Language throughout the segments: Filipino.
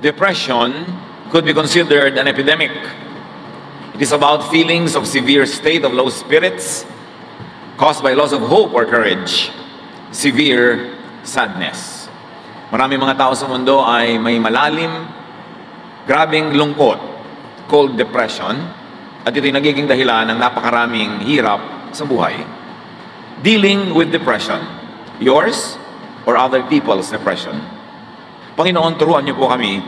depression could be considered an epidemic. It is about feelings of severe state of low spirits caused by loss of hope or courage, severe sadness. Maraming mga tao sa mundo ay may malalim, grabing lungkot, called depression, at ito'y nagiging dahilan ng napakaraming hirap sa buhay. Dealing with depression, yours or other people's depression. Panginoon, turuan niyo po kami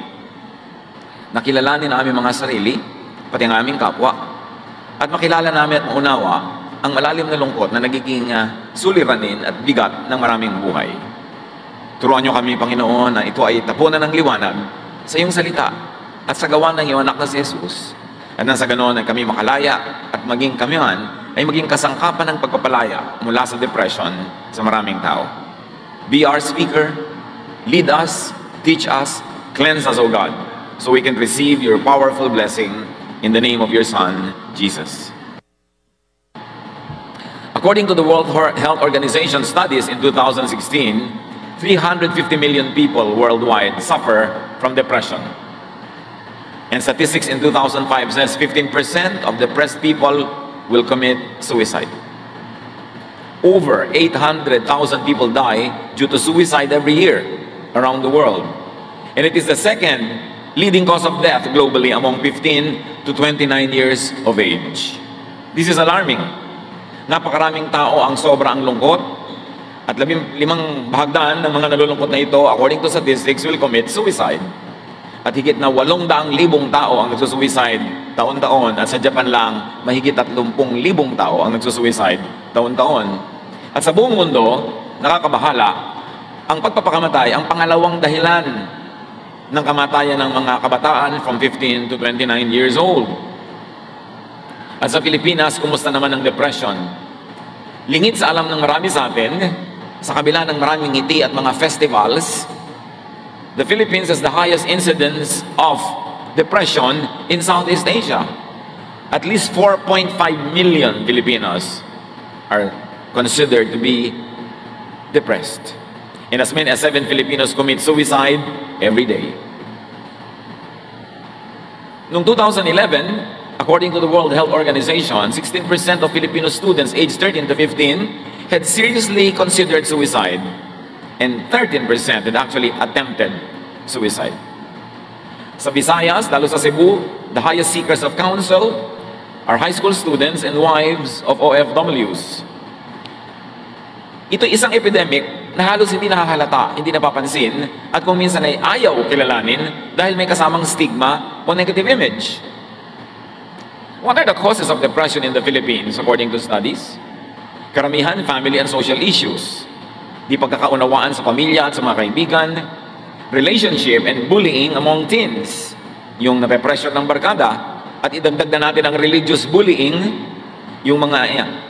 na kilalanin ang aming mga sarili, pati ang aming kapwa, at makilala namin at maunawa ang malalim na lungkot na nagiging suliranin at bigat ng maraming buhay. Turuan niyo kami, Panginoon, na ito ay tapunan ng liwanag sa iyong salita at sa gawa ng iyong anak na si Jesus. At nang sa ganoon ay kami makalaya at maging kami man ay maging kasangkapan ng pagpapalaya mula sa depression sa maraming tao. Be our speaker, lead us, teach us, cleanse us, O God, so we can receive your powerful blessing in the name of your Son, Jesus. According to the World Health Organization studies in 2016, 350 million people worldwide suffer from depression. And statistics in 2005 says 15% of depressed people will commit suicide. Over 800,000 people die due to suicide every year around the world. And it is the second leading cause of death globally among 15 to 29 years of age. This is alarming. Napakaraming tao ang sobrang lungkot at 5 bahagdan ng mga nalulungkot na ito, according to statistics, will commit suicide. At higit na 800,000 tao ang nagsusuicide taon-taon. At sa Japan lang, mahigit 30,000 tao ang nagsusuicide taon-taon. At sa buong mundo, nakakabahala, ang pagpapakamatay ang pangalawang dahilan ng kamatayan ng mga kabataan from 15 to 29 years old. At sa Pilipinas, kumusta naman ang depression? Lingid sa alam ng marami sa atin, sa kabila ng maraming ngiti at mga festivals, the Philippines has the highest incidence of depression in Southeast Asia. At least 4.5 million Filipinos are considered to be depressed. And as many as 7 Filipinos commit suicide every day. Noong 2011, according to the World Health Organization, 16% of Filipino students aged 13 to 15 had seriously considered suicide. And 13% had actually attempted suicide. Sa Visayas, lalo sa Cebu, the highest seekers of counsel are high school students and wives of OFWs. Ito isang epidemic na halos hindi nakahalata, hindi napapansin, at kung minsan ay ayaw kilalanin dahil may kasamang stigma o negative image. What are the causes of depression in the Philippines according to studies? Karamihan, family and social issues. Di pagkakaunawaan sa pamilya at sa mga kaibigan, relationship and bullying among teens, yung nape-pressure ng barkada, at idagdag na natin ang religious bullying, yung mga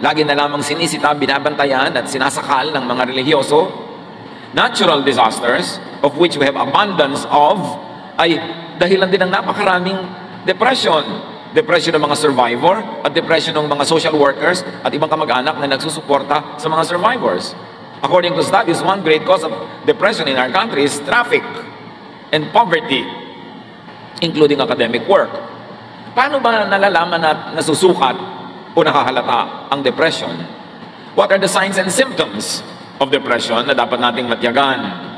lagi na lamang sinisita, binabantayan at sinasakal ng mga relihiyoso. Natural disasters, of which we have abundance of, ay dahilan din ng napakaraming depression. Depression ng mga survivor at depression ng mga social workers at ibang kamag-anak na nagsusuporta sa mga survivors. According to studies, one great cause of depression in our country is traffic and poverty, including academic work. Paano ba nalalaman at nasusukat o nakahalata ang depression? What are the signs and symptoms of depression na dapat nating matyagan?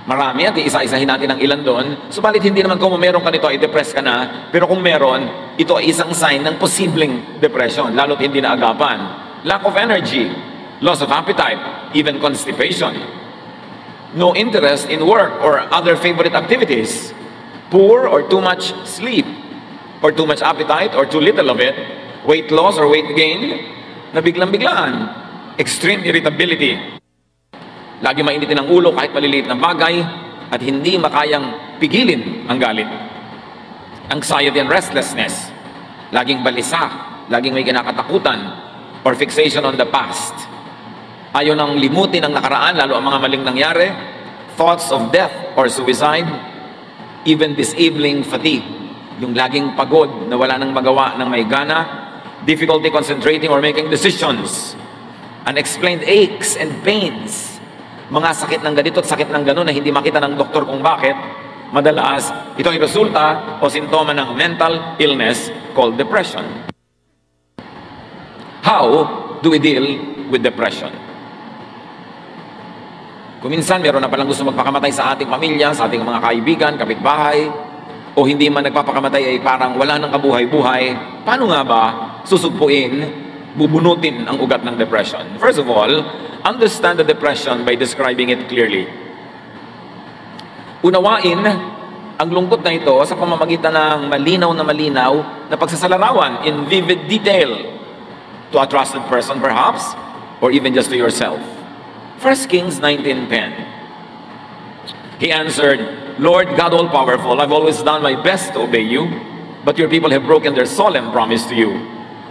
Marami at iisa-isahin natin ang ilan doon. Subalit hindi naman kung meron ka nito ay depressed ka na, pero kung meron, ito ay isang sign ng posibleng depression, lalo't hindi na agapan. Lack of energy, loss of appetite, even constipation. No interest in work or other favorite activities. Poor or too much sleep, or too much appetite or too little of it. Weight loss or weight gain na biglang-biglaan. Extreme irritability. Lagi mainitin ang ulo kahit maliliit na bagay at hindi makayang pigilin ang galit. Anxiety and restlessness. Laging balisa, laging may kinakatakutan or fixation on the past. Ayaw nang limutin ang nakaraan, lalo ang mga maling nangyari. Thoughts of death or suicide. Even disabling fatigue. Yung laging pagod na wala nang magawa ng may gana. Difficulty concentrating or making decisions. Unexplained aches and pains. Mga sakit ng ganito at sakit ng gano'n na hindi makita ng doktor kung bakit. Madalas, ito ay resulta o sintoma ng mental illness called depression. How do we deal with depression? Kung minsan meron na palang gusto magpakamatay sa ating pamilya, sa ating mga kaibigan, kapitbahay, o hindi man nagpapakamatay ay parang wala nang kabuhay-buhay, paano nga ba susugpuin, bubunutin ang ugat ng depression? First of all, understand the depression by describing it clearly. Unawain ang lungkot na ito sa pamamagitan ng malinaw na pagsasalarawan in vivid detail to a trusted person perhaps, or even just to yourself. 1 Kings 19:10. He answered, Lord God all-powerful, I've always done my best to obey you, but your people have broken their solemn promise to you.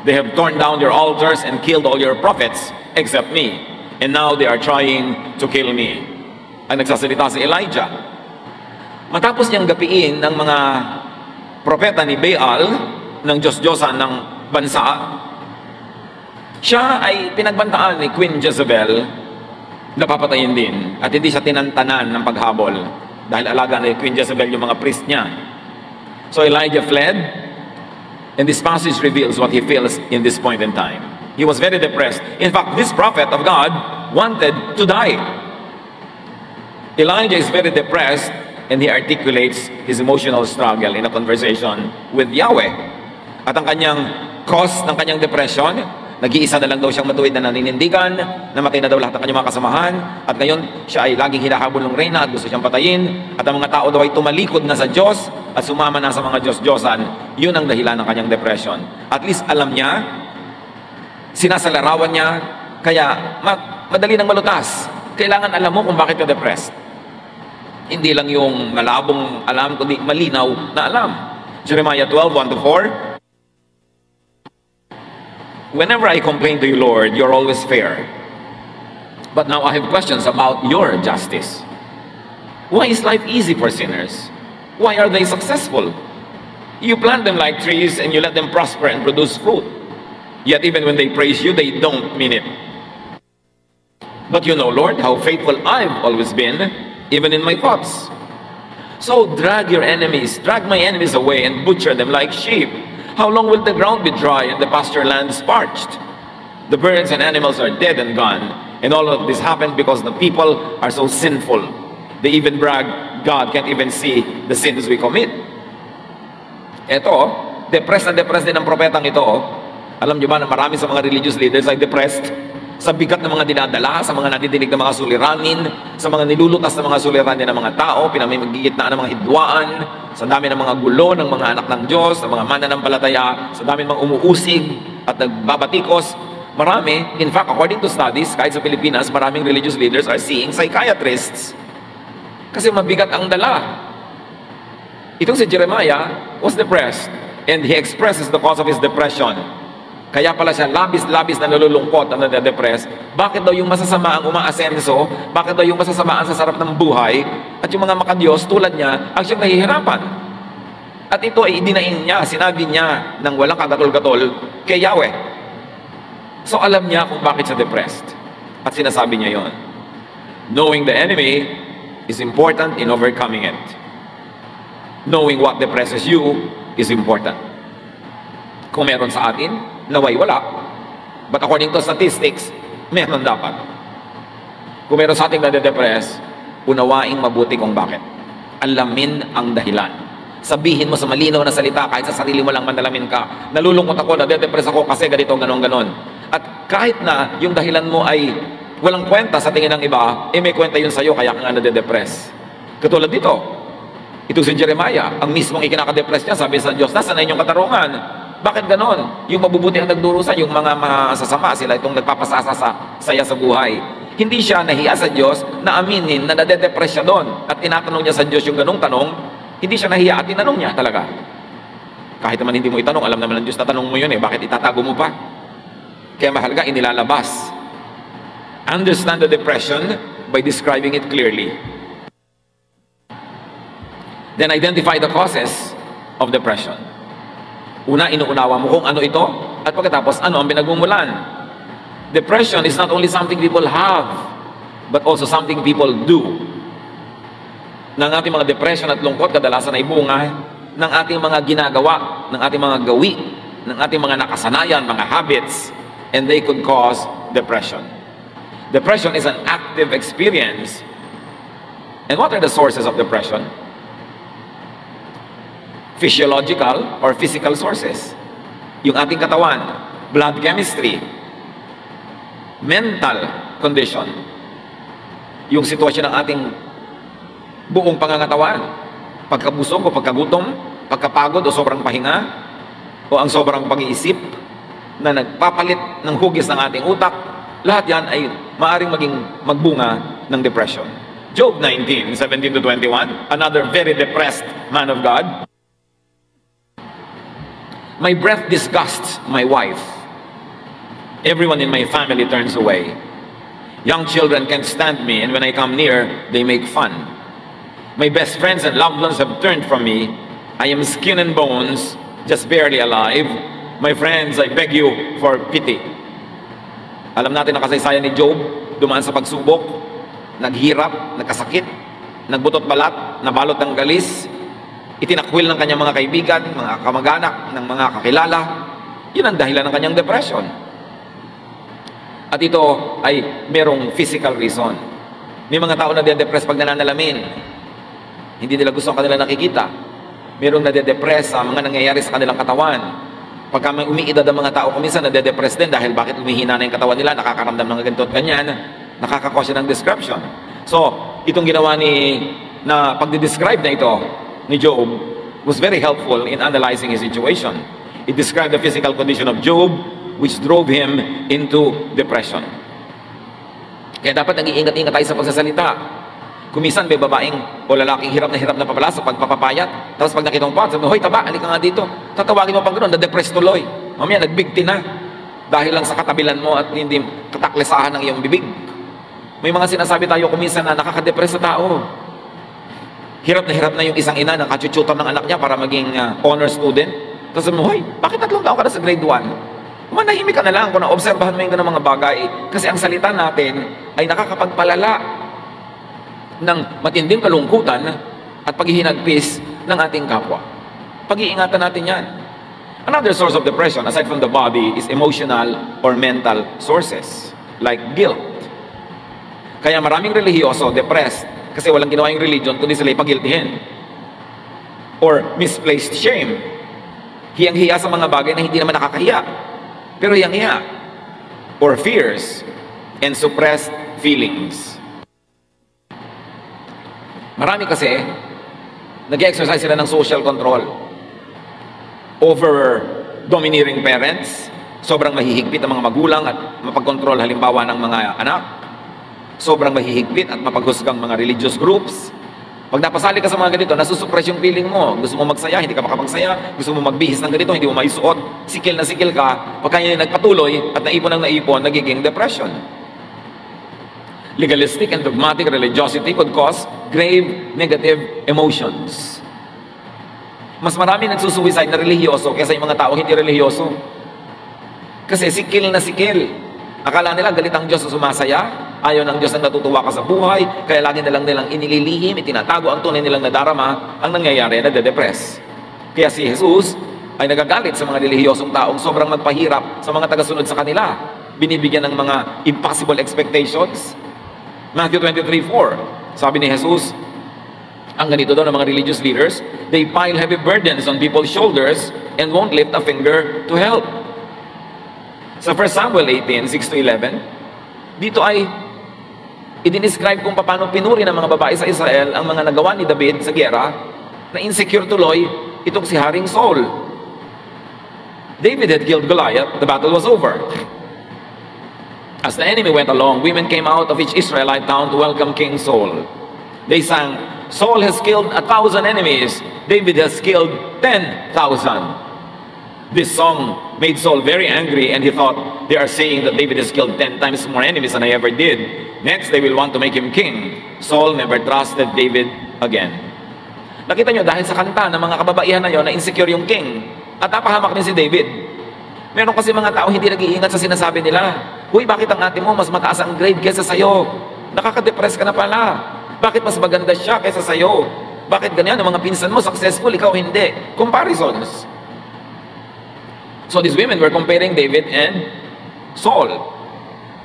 They have torn down your altars and killed all your prophets except me, and now they are trying to kill me. Ang nagsasalita si Elijah. Matapos niyang gapiin ng mga propeta ni Baal, ng Diyos-Diyosan ng bansa, siya ay pinagbantaan ni Queen Jezebel na papatayin din, at hindi siya tinantanan ng paghabol dahil alaga ni Queen Jezebel yung mga priest niya. So Elijah fled, and this passage reveals what he feels in this point in time. He was very depressed. In fact, this prophet of God wanted to die. Elijah is very depressed, and he articulates his emotional struggle in a conversation with Yahweh. At ang kanyang cause ng kanyang depression, nag-iisa na lang daw siyang matuwid na naninindigan, namatay na daw lahat ng kanyang mga kasamahan, at ngayon siya ay laging hinahabol ng reyna at gusto siyang patayin, at ang mga tao daw ay tumalikod na sa Diyos at sumama na sa mga Diyos-Diyosan. Yun ang dahilan ng kanyang depression. At least alam niya, sinasalarawan niya, kaya madali nang malutas. Kailangan alam mo kung bakit ka depressed. Hindi lang yung malabong alam, kundi malinaw na alam. Jeremiah 12:1-4. Whenever I complain to you, Lord, you're always fair. But now I have questions about your justice. Why is life easy for sinners? Why are they successful? You plant them like trees and you let them prosper and produce fruit. Yet even when they praise you, they don't mean it. But you know, Lord, how faithful I've always been, even in my thoughts. So drag your enemies, drag my enemies away and butcher them like sheep. How long will the ground be dry and the pasture lands parched? The birds and animals are dead and gone. And all of this happened because the people are so sinful. They even brag, God can't even see the sins we commit. Ito, depressed din ang propetang ito. Alam niyo ba na marami sa mga religious leaders ay depressed sa bigat ng mga dinadala, sa mga natidinig ng mga suliranin, sa mga nilulutas ng mga suliranin ng mga tao, pinamimigitnaan ng mga hidwaan, sa dami ng mga gulo ng mga anak ng Diyos, sa mga mananampalataya, sa dami ng mga umuusig at nagbabatikos. Marami, in fact, according to studies, kahit sa Pilipinas, maraming religious leaders are seeing psychiatrists. Kasi mabigat ang dala. Itong si Jeremiah was depressed, and he expresses the cause of his depression. Kaya pala siya labis-labis na nalulungkot at nade-depress. Bakit daw yung masasama ang umaasenso? Bakit daw yung masasama ang sa sarap ng buhay? At yung mga makadiyos tulad niya, ang siyang nahihirapan. At ito ay idinain niya, sinabi niya ng walang kagatol-gatol kay Yahweh. So alam niya kung bakit siya depressed. At sinasabi niya yon. Knowing the enemy is important in overcoming it. Knowing what depresses you is important. Kung meron sa atin, naway wala. But according to statistics, meron dapat. Kung meron sa ating nade-depress, unawaing mabuti kung bakit. Alamin ang dahilan. Sabihin mo sa malinaw na salita, kahit sa sarili mo lang manalamin ka, nalulungkot ako, nade-depress ako kasi ganito, ganon. At kahit na yung dahilan mo ay walang kwenta sa tingin ng iba, may kwenta yun sa'yo, kaya ka nga nade-depress. Katulad dito, ito si Jeremiah, ang mismong ikinaka-depress niya, sabi sa Diyos, nasaan na inyong katarungan? Bakit ganon? Yung mabubuti ang nagdurusa, yung mga masasama, sila itong nagpapasasa sa saya sa buhay. Hindi siya nahiya sa Diyos na aminin na nade-depress siya doon at tinatanong niya sa Diyos yung ganong tanong. Hindi siya nahiya at tinanong niya talaga. Kahit naman hindi mo itanong, alam naman ng Diyos na tanong mo yun bakit itatago mo pa? Kaya mahalaga, inilalabas. Understand the depression by describing it clearly. Then identify the causes of depression. Una, inuunawa mo kung ano ito, at pagkatapos, ano ang pinagmumulan. Depression is not only something people have, but also something people do. ng ating mga depression at lungkot kadalasan ay bunga ng ating mga ginagawa, ng ating mga gawi, ng ating mga nakasanayan, mga habits, and they could cause depression. Depression is an active experience. And what are the sources of depression? Physiological or physical sources. Yung ating katawan, blood chemistry, mental condition, yung sitwasyon ng ating buong pangangatawan, pagkabusog o pagkagutom, pagkapagod o sobrang pahinga, o ang sobrang pag-iisip na nagpapalit ng hugis ng ating utak, lahat yan ay maaaring maging magbunga ng depression. Job 19:17-21, another very depressed man of God. My breath disgusts my wife. Everyone in my family turns away. Young children can't stand me, and when I come near, they make fun. My best friends and loved ones have turned from me. I am skin and bones, just barely alive. My friends, I beg you for pity. Alam natin ang kasaysayan ni Job, dumaan sa pagsubok, naghirap, nagkasakit, nagbutot balat, nabalot ng galis, itinakwil ng kanyang mga kaibigan, mga kamag-anak, ng mga kakilala. Yun ang dahilan ng kanyang depression. At ito ay merong physical reason. May mga tao na de-depress pag nananalamin. Hindi nila gusto ang kanilang nakikita. Merong nade-depress sa mga nangyayari sa kanilang katawan. Pagka may umiidad ang mga tao, kuminsan nade-depress din dahil bakit umihina na yung katawan nila, nakakaramdam ng ganito at ganyan, nakakakosya ng description. So, itong ginawa na pagde-describe na ito ni Job was very helpful in analyzing his situation. It described the physical condition of Job, which drove him into depression. Kaya dapat nag-iingat-ingat tayo sa pagsasalita. Kumisan may babaeng o lalaking hirap na papala sa pagpapapayat. Tapos pag nakita mo pa, sabi mo, hoy taba, halika nga dito. Tatawagin mo pag gano'n, na-depress tuloy. Mamaya, nagbigti na. Dahil lang sa katabilan mo at hindi kataklesahan ng iyong bibig. May mga sinasabi tayo kumisan na nakaka-depress sa tao. Hirap na yung isang ina na kachuchutan ng anak niya para maging honor student. Tapos sabi mo, hoy, bakit 3 taon ka na sa grade 1? Manahimik ka na lang kung naobserbahan mo yung ganang mga bagay. Kasi ang salita natin ay nakakapagpalala ng matinding kalungkutan at paghihinagpis ng ating kapwa. Pag-iingatan natin yan. Another source of depression, aside from the body, is emotional or mental sources, like guilt. Kaya maraming relihiyoso, depressed, kasi walang ginawa yung religion, kundi sila ipagiltihin. Or misplaced shame. Hiyang-hiya sa mga bagay na hindi naman nakakahiya, pero hiyang-hiya. Or fears and suppressed feelings. Marami kasi, nag-exercise sila ng social control over domineering parents, sobrang mahihigpit ang mga magulang at mapag-control halimbawa ng mga anak, sobrang mahihigpit at mapaghusgang mga religious groups. Pag napasali ka sa mga ganito, nasusuppress yung feeling mo. Gusto mo magsaya, hindi ka makapagsaya. Gusto mo magbihis ng ganito, hindi mo maisuot. Sikil na sikil ka. Pagka yun nagpatuloy at naipon ng naipon, nagiging depression. Legalistic and dogmatic religiosity could cause grave negative emotions. Mas marami nagsusuicide na relihiyoso kaysa yung mga tao hindi relihiyoso. Kasi sikil na sikil. Akala nila galit ang Diyos sa sumasaya, ayaw ng Diyos na natutuwa ka sa buhay, kaya lagi nilang inililihim, itinatago ang tunay nilang nadarama, ang nangyayari na de-depress. Kaya si Jesus ay nagagalit sa mga relihiyosong taong sobrang magpahirap sa mga tagasunod sa kanila. Binibigyan ng mga impossible expectations. Matthew 23:4, sabi ni Jesus, ang ganito daw ng mga religious leaders, they pile heavy burdens on people's shoulders and won't lift a finger to help. Sa 1 Samuel 18:6-11, dito ay i-describe kung paano pinuri ng mga babae sa Israel ang mga nagawa ni David sa giyera na insecure tuloy itong si Haring Saul. David had killed Goliath, the battle was over. As the enemy went along, women came out of each Israelite town to welcome King Saul. They sang, Saul has killed 1,000 enemies, David has killed 10,000. This song made Saul very angry and he thought, they are saying that David has killed 10 times more enemies than I ever did. Next, they will want to make him king. Saul never trusted David again. Nakita nyo, dahil sa kanta ng mga kababaihan na yon na insecure yung king, at napahamak din si David. Meron kasi mga tao hindi nag-iingat sa sinasabi nila. Huy, bakit ang ate mo mas mataas ang grade kesa sa'yo? Nakaka-depress ka na pala. Bakit mas maganda siya kaysa sa'yo? Bakit ganyan? Ang mga pinsan mo successful, ikaw hindi. Comparisons. So these women were comparing David and Saul.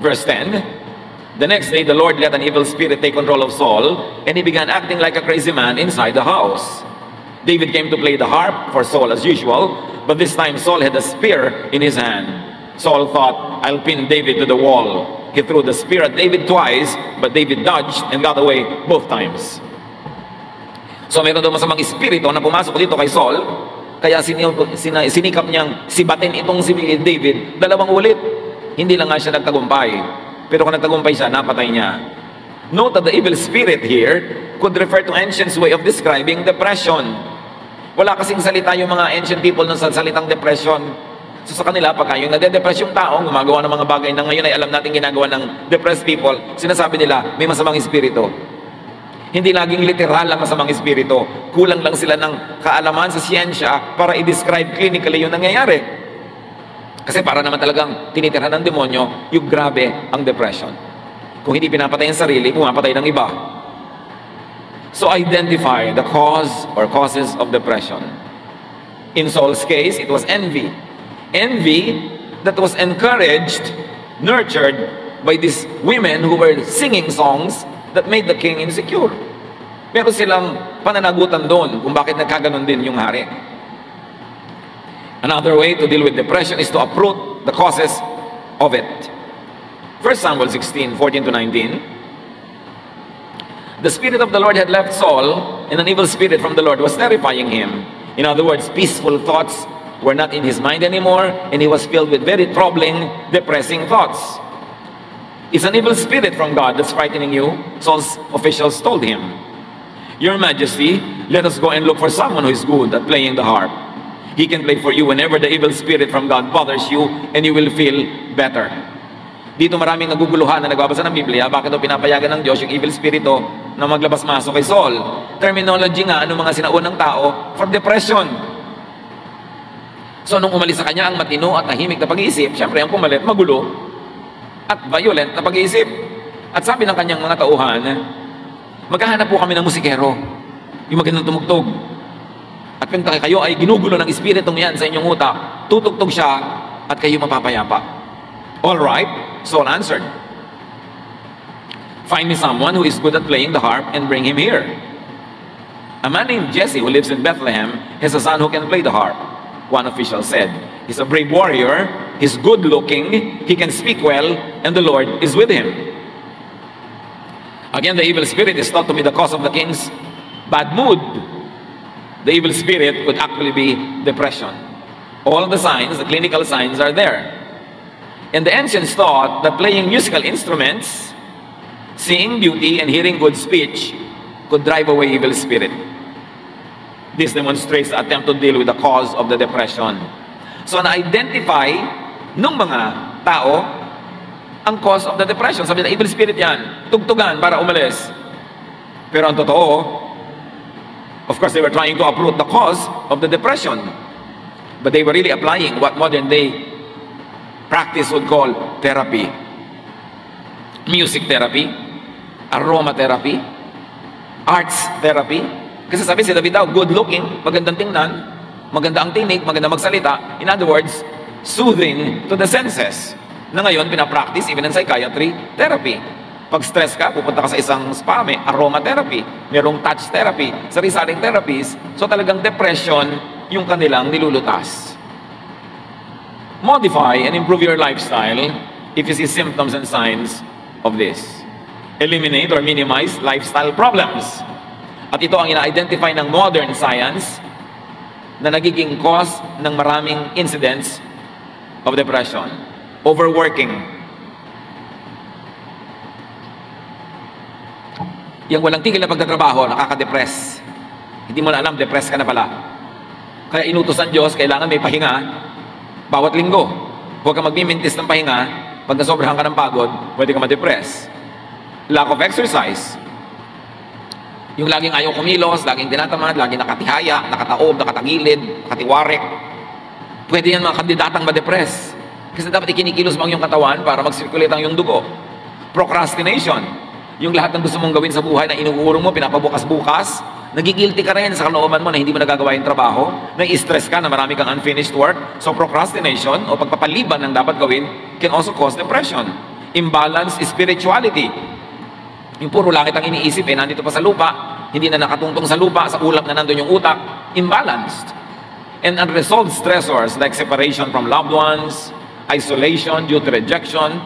Verse 10, the next day the Lord let an evil spirit take control of Saul, and he began acting like a crazy man inside the house. David came to play the harp for Saul as usual, but this time Saul had a spear in his hand. Saul thought, I'll pin David to the wall. He threw the spear at David twice, but David dodged and got away both times. So meron daw masamang espiritu na pumasok dito kay Saul, kaya sinikap niyang sibatin itong si David dalawang ulit. Hindi lang nga siya nagtagumpay, pero kung nagtagumpay siya, napatay niya. Note that the evil spirit here could refer to ancients' way of describing depression. Wala kasing salita yung mga ancient people ng salitang depression. So sa kanila, pagka yung nade-depress yung tao, gumagawa ng mga bagay na ngayon ay alam natin ginagawa ng depressed people, sinasabi nila, may masamang espiritu. Hindi laging literal ang masamang espiritu. Kulang lang sila ng kaalaman sa siyensya para i-describe clinically yung nangyayari. Kasi para naman talagang tinitirhan ng demonyo, yung grabe ang depression. Kung hindi pinapatay ang sarili, pumapatay ng iba. So identify the cause or causes of depression. In Saul's case, it was envy. Envy that was encouraged, nurtured by these women who were singing songs that made the king insecure. Meron silang pananagutan doon kung bakit nagkaganon din yung hari. Another way to deal with depression is to uproot the causes of it. 1 Samuel 16, 14 to 19. The Spirit of the Lord had left Saul, and an evil spirit from the Lord was terrifying him. In other words, peaceful thoughts were not in his mind anymore, and he was filled with very troubling, depressing thoughts. It's an evil spirit from God that's frightening you, Saul's officials told him. Your Majesty, let us go and look for someone who is good at playing the harp. He can play for you whenever the evil spirit from God bothers you, and you will feel better. Dito maraming naguguluhan na nagbabasa ng Biblia, bakit daw pinapayagan ng Diyos yung evil spirito na maglabas-masok kay Saul? Terminology nga, ano mga sinaunang tao for depression. So nung umalis sa kanya ang matino at tahimik na pag-iisip, syempre ang pumalit, magulo at violent na pag-iisip. At sabi ng kanyang mga tauhan, maghahanap po kami ng musikero, yung magandang tumugtog. At kung kayo ay ginugulo ng espiritong yan sa inyong utak, tutugtog siya at kayo mapapayapa. All right, Saul answered, find me someone who is good at playing the harp and bring him here. A man named Jesse who lives in Bethlehem has a son who can play the harp. One official said, he's a brave warrior, he's good looking, he can speak well, and the Lord is with him. Again, the evil spirit is thought to be the cause of the king's bad mood. The evil spirit could actually be depression. All the signs, the clinical signs are there. And the ancients thought that playing musical instruments, seeing beauty, and hearing good speech could drive away evil spirit. This demonstrates the attempt to deal with the cause of the depression. So na-identify ng mga tao ang cause of the depression. Sabi na evil spirit yan, tugtugan para umalis. Pero ang totoo, of course, they were trying to uproot the cause of the depression. But they were really applying what modern day practice would call therapy. Music therapy, aromatherapy, arts therapy. Kasi sabi si David daw, good looking, magandang tingnan, maganda ang tinig, maganda magsalita. In other words, soothing to the senses. Na ngayon, pinapractice even in psychiatry therapy. Pag stress ka, pupunta ka sa isang spa, may aromatherapy, merong touch therapy, sari-saring therapies. So talagang depression yung kanilang nilulutas. Modify and improve your lifestyle if you see symptoms and signs of this. Eliminate or minimize lifestyle problems. At ito ang ina-identify ng modern science na nagiging cause ng maraming incidents of depression. Overworking. Yung walang tigil na pagtatrabaho, nakaka-depress. Hindi mo na alam, depress ka na pala. Kaya inutos ang Diyos, kailangan may pahinga bawat linggo. Huwag ka magmimintis ng pahinga. Pag nasobrahan ka ng pagod, pwede ka ma-depress. Lack of exercise. Yung laging ayaw kumilos, laging tinatamad, laging nakatihaya, nakataob, nakatagilid, nakatiwarek. Pwede yan mga kandidatang ma-depress. Kasi dapat ikinikilos mo ang iyong katawan para mag-circulate ang iyong dugo. Procrastination. Yung lahat ng gusto mong gawin sa buhay na inuurong mo, pinapabukas-bukas, nagigilty ka rin sa kalooban mo na hindi mo nagagawa yung trabaho, nai-stress ka na marami kang unfinished work. So procrastination o pagpapaliban ng dapat gawin can also cause depression. Imbalance spirituality. Yung puro langit ang iniisip, nandito pa sa lupa, hindi na nakatungtong sa lupa, sa ulap na nandun yung utak, imbalanced. And unresolved stressors like separation from loved ones, isolation due to rejection,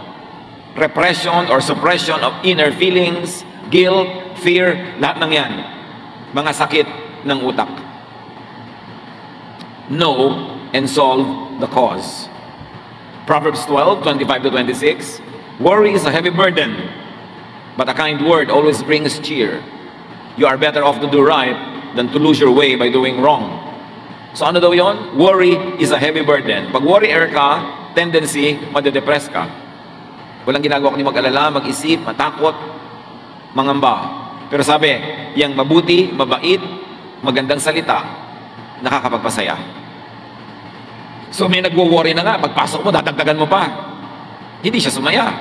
repression or suppression of inner feelings, guilt, fear, lahat ng yan, mga sakit ng utak. Know and solve the cause. Proverbs 12:25-26, worry is a heavy burden, but a kind word always brings cheer. You are better off to do right than to lose your way by doing wrong. So ano daw yon? Worry is a heavy burden. Pag worrier ka, tendency, madedepress ka. Walang ginagawa kundi mag-alala, mag-isip, matakot, mangamba. Pero sabi, yang mabuti, mabait, magandang salita, nakakapagpasaya. So may nagwo-worry na nga, pagpasok mo, dadagdagan mo pa. Hindi siya sumaya.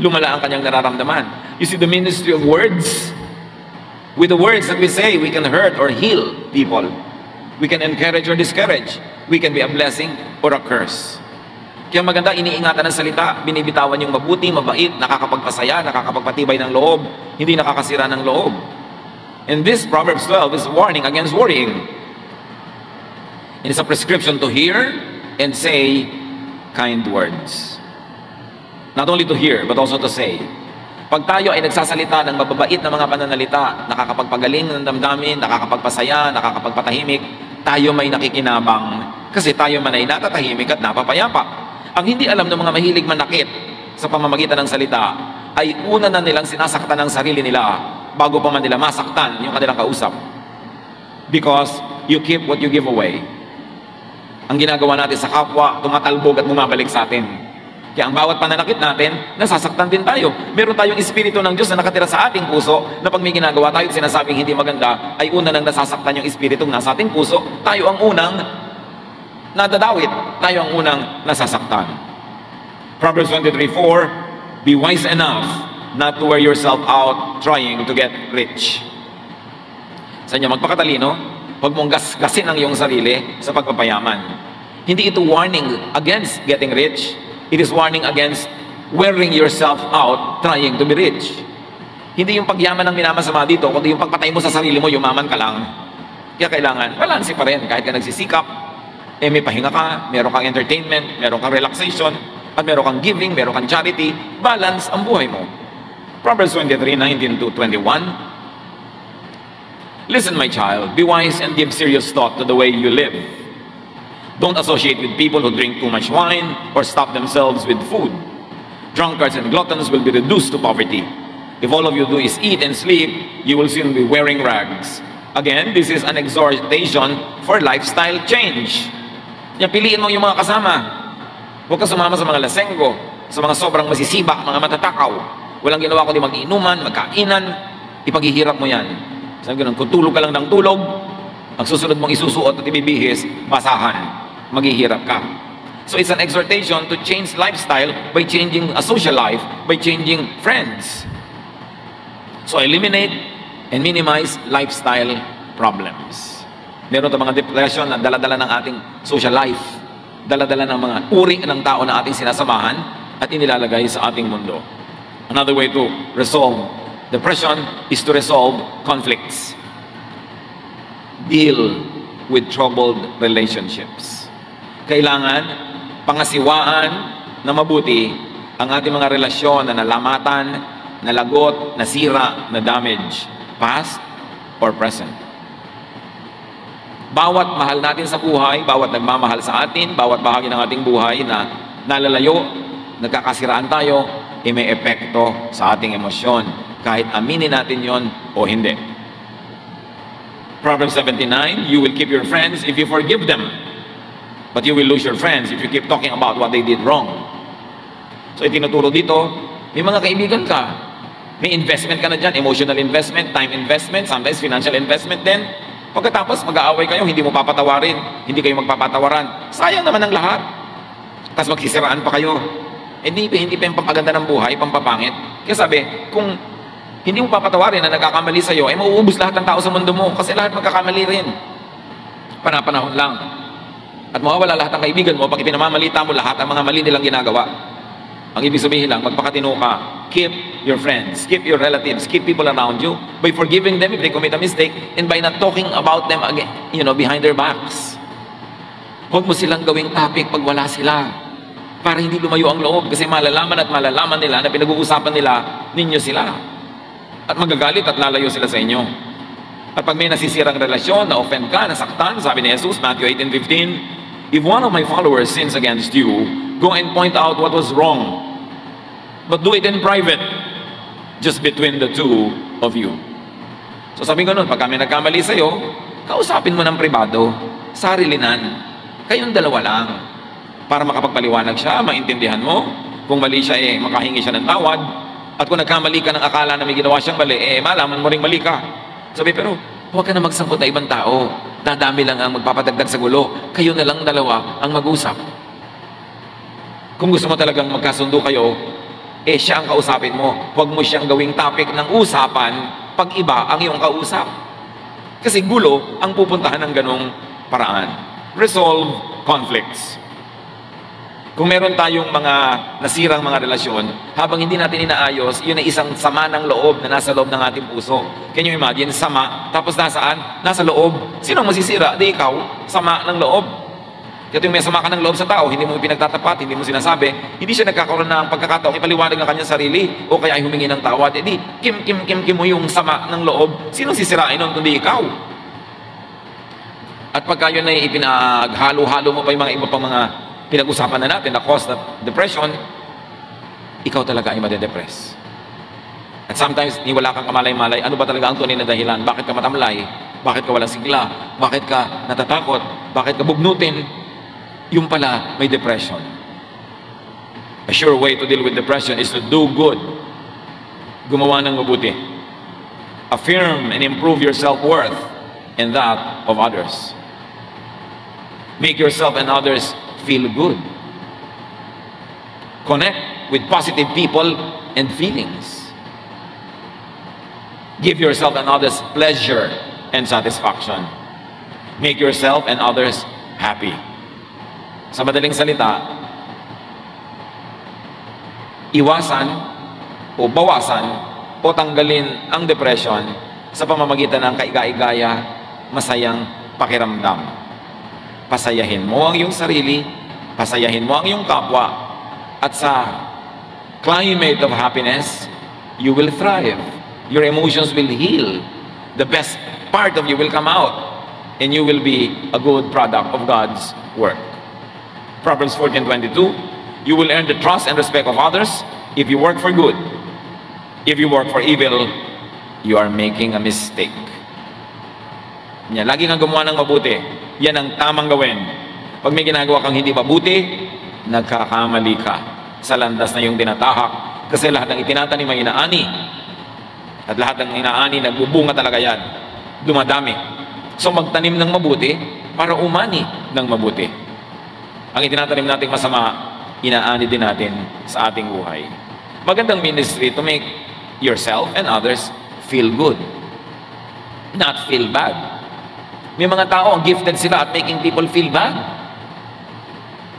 Lumala ang kanyang nararamdaman. You see the ministry of words? With the words that we say, we can hurt or heal people. We can encourage or discourage. We can be a blessing or a curse. Kaya maganda, iniingatan ng salita, binibitawan yung mabuti, mabait, nakakapagpasaya, nakakapagpatibay ng loob, hindi nakakasira ng loob. And this Proverbs 12 is warning against worrying. It is a prescription to hear and say kind words. Not only to hear, but also to say. Pag tayo ay nagsasalita ng mababait na mga pananalita, nakakapagpagaling ng damdamin, nakakapagpasaya, nakakapagpatahimik, tayo may nakikinabang kasi tayo man ay natatahimik at napapayapa. Ang hindi alam ng mga mahilig manakit sa pamamagitan ng salita ay una na nilang sinasaktan ang sarili nila bago pa man nila masaktan yung kanilang kausap. Because you keep what you give away. Ang ginagawa natin sa kapwa, tumatalbog at bumabalik sa atin. Kaya ang bawat pananakit natin, nasasaktan din tayo. Meron tayong espiritu ng Diyos na nakatira sa ating puso na pag may ginagawa tayo at sinasabing hindi maganda, ay una nang nasasaktan yung espiritu nasa ating puso, tayo ang unang nadadawit, tayo ang unang nasasaktan. Proverbs 23:4, be wise enough not to wear yourself out trying to get rich. Sa inyo magpakatalino, huwag mong gasgasin ang iyong sarili sa pagpapayaman. Hindi ito warning against getting rich. It is warning against wearing yourself out trying to be rich. Hindi yung pagyaman ang minamasama dito, kundi yung pagpatay mo sa sarili mo, yumaman ka lang. Kaya kailangan, balanse pa rin. Kahit ka nagsisikap, may pahinga ka, meron kang entertainment, meron kang relaxation, at meron kang giving, meron kang charity, balance ang buhay mo. Proverbs 23:19-21, listen, my child, be wise and give serious thought to the way you live. Don't associate with people who drink too much wine or stuff themselves with food. Drunkards and gluttons will be reduced to poverty. If all of you do is eat and sleep, you will soon be wearing rags. Again, this is an exhortation for lifestyle change. Yan, piliin mo yung mga kasama. Huwag ka sumama sa mga lasenggo, sa mga sobrang masisibak, mga matatakaw. Walang ginawa kundi mag-iinuman, magkainan, ipaghihirap mo yan. Sabi ganun, kung tulog ka lang ng tulog, ang susunod mong isusuot at ibibihis, basahan. Maghihirap ka. So it's an exhortation to change lifestyle by changing a social life, by changing friends. So eliminate and minimize lifestyle problems. Meron ito mga depression na dala-dala ng ating social life, dala-dala ng mga uri ng tao na ating sinasamahan at inilalagay sa ating mundo. Another way to resolve depression is to resolve conflicts. Deal with troubled relationships. Kailangan pangasiwaan na mabuti ang ating mga relasyon na nalamatan, nalagot, nasira, na damage, past or present. Bawat mahal natin sa buhay, bawat nagmamahal sa atin, bawat bahagi ng ating buhay na nalalayo, nagkakasiraan tayo, may epekto sa ating emosyon, kahit aminin natin yon o hindi. Proverbs 17:9, you will keep your friends if you forgive them, but you will lose your friends if you keep talking about what they did wrong. So itinuturo dito, may mga kaibigan ka, may investment ka na dyan, emotional investment, time investment, sometimes financial investment din. Pagkatapos mag-aaway kayo, hindi mo papatawarin, hindi kayo magpapatawaran. Sayang naman ang lahat. Tapos magsisiraan pa kayo. Hindi pa yung pampaganda ng buhay, pampapangit. Kaya sabi, kung hindi mo papatawarin na nagkakamali sa'yo, ay mauubos lahat ng tao sa mundo mo kasi lahat magkakamali rin. Panapanahon lang. At mawawala lahat ng kaibigan mo pag ipinamamalita mo lahat ang mga mali nilang ginagawa. Ang ibig sabihin lang, magpakatino ka. Keep your friends, keep your relatives, keep people around you by forgiving them if they commit a mistake and by not talking about them again, behind their backs. Huwag mo silang gawing topic pag wala sila para hindi lumayo ang loob kasi malalaman at malalaman nila na pinag-uusapan nila ninyo sila. At magagalit at lalayo sila sa inyo. At pag may nasisirang relasyon, na-offend ka, nasaktan, sabi ni Jesus, Matthew 18:15, if one of my followers sins against you, go and point out what was wrong. But do it in private, just between the two of you. So sabi ko nun, pag kami nagkamali sa'yo, kausapin mo ng pribado, sarilinan. Kayong dalawa lang. Para makapagpaliwanag siya, maintindihan mo. Kung mali siya, makahingi siya ng tawad. At kung nagkamali ka ng akala na may ginawa siyang mali, malaman mo ring mali ka. Sabi, pero huwag ka na magsangkot na ibang tao. Dadami lang ang magpapadagdag sa gulo. Kayo na lang dalawa ang mag-usap. Kung gusto mo talagang magkasundo kayo, siya ang kausapin mo. Huwag mo siyang gawing topic ng usapan pag iba ang iyong kausap. Kasi gulo ang pupuntahan ng ganong paraan. Resolve conflicts. Kung meron tayong mga nasirang mga relasyon, habang hindi natin inaayos, yun ay isang sama ng loob na nasa loob ng ating puso. Can you imagine? Sama, tapos nasaan? Nasa loob. Sino ang masisira? Di ikaw, sama ng loob. Kaya may sama ka ng loob sa tao, hindi mo pinagtatapat, hindi mo sinasabi, hindi siya nagkakaroon ng pagkakataong ipaliwanag ng kanyang sarili o kaya ay humingi ng tawad. Di, kim mo yung sama ng loob. Sino sisirain nun kundi ikaw? At pagka yun ay ipinaghalo-halo mo pa yung mga iba pang mga pinag-usapan na natin na cause of depression, ikaw talaga ay madedepress. At sometimes, wala kang kamalay-malay, ano ba talaga ang tunay na dahilan? Bakit ka matamlay? Bakit ka walang sigla? Bakit ka natatakot? Bakit ka bugnutin? Yung pala, may depression. A sure way to deal with depression is to do good. Gumawa ng mabuti. Affirm and improve your self-worth and that of others. Make yourself and others feel good. Connect with positive people and feelings. Give yourself and others pleasure and satisfaction. Make yourself and others happy. Sa madaling salita, iwasan o bawasan o tanggalin ang depression sa pamamagitan ng kaigaya, masayang pakiramdam. Pasayahin mo ang iyong sarili, pasayahin mo ang iyong kapwa, at sa climate of happiness, you will thrive. Your emotions will heal. The best part of you will come out, and you will be a good product of God's work. Proverbs 14:22, you will earn the trust and respect of others if you work for good. If you work for evil, you are making a mistake. Lagi kang gumawa ng mabuti. Yan ang tamang gawin. Pag may ginagawa kang hindi mabuti, nagkakamali ka sa landas na yung tinatahak. Kasi lahat ng itinatanim ay inaani. At lahat ng inaani, nagbubunga talaga yan. Dumadami. So magtanim ng mabuti para umani ng mabuti. Ang itinatanim nating masama, inaani din natin sa ating buhay. Magandang ministry to make yourself and others feel good. Not feel bad. May mga tao, ang gifted sila at making people feel bad.